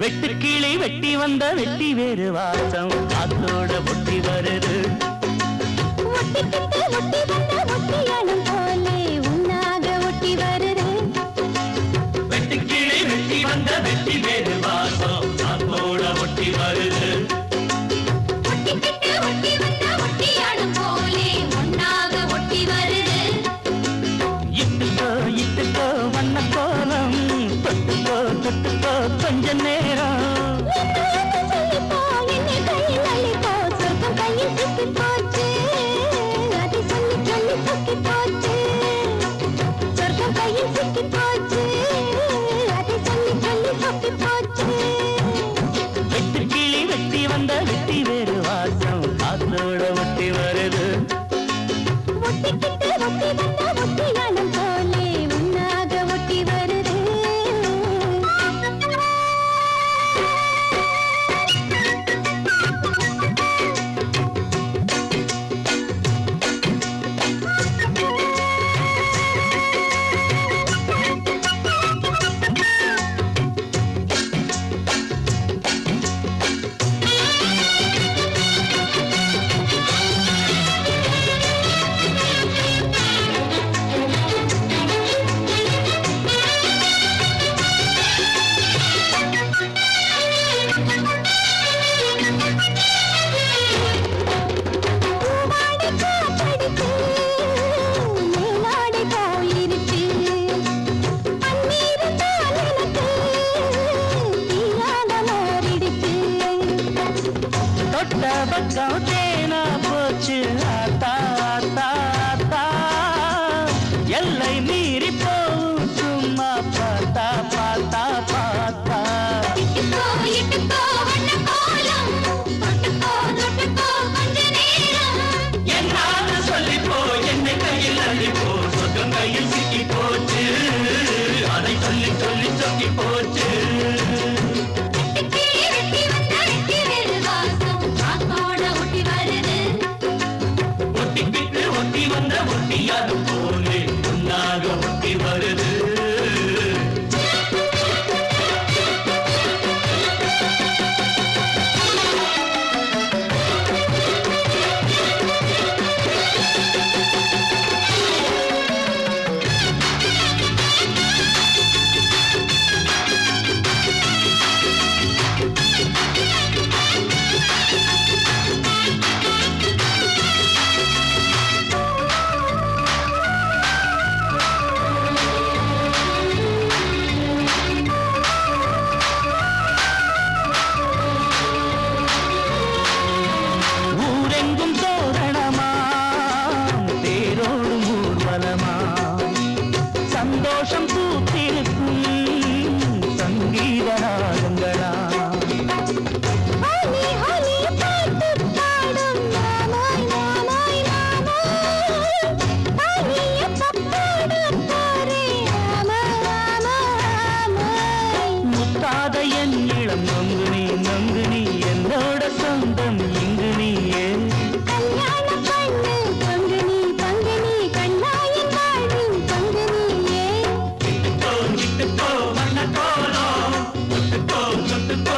வெட்டுக்கிளி வெட்டி வந்த வெட்டி வேறு வாசம் காத்தோட ஒட்டி வருது. ஒட்டிக்கிட்டு ஒட்டி வந்த ஒட்டியானம் போலே உன்னாக ஒட்டி வருது. வெட்டுக்கிளி வெட்டி வந்த வெட்டி வேறு வாசம் காத்தோட ஒட்டி வருது. ஒட்டிக்கிட்டு ஒட்டி வந்த ஒட்டியானம் போலே உன்னாக ஒட்டி வருது. இட்டுக்கோ இட்டுக்கோ வண்ண கோலம் தொட்டுக்கோ தொட்டுக்கோ கொஞ்ச நேரம். வெட்டுக்கிளி வெட்டி வந்த வெட்டி வேறு வாசம் காத்தோட ஒட்டி வருது. ஒட்டிக்கிட்டு ஒட்டி வந்த ஒட்டியானம் போலே உன்னாக ஒட்டி வருது. பக்கம் தேனா போச்சு ஆத்தா ஆத்தா ஆத்தா எல்லை மீறி போகும் சும்மா பார்த்தா பார்த்தா பார்த்தா. என்னால சொல்லிப்போ என்னை கையில் அள்ளிப்போ சொர்க்கம் கையில் சிக்கி போச்சு அதை சொல்லி சொல்லி சொக்கி போச்சு. ஒட்டிக்கிட்டு ஒட்டி வந்த ஒட்டியாது போலே உன்னாக ஒட்டி வருது. சந்தோஷம் பூத்திருக்கும் சங்கீத நாதங்களா முத்தாத என் இளம் நொங்கு நீ என்னோட சொந்தம் இங்கு நீயே. Go,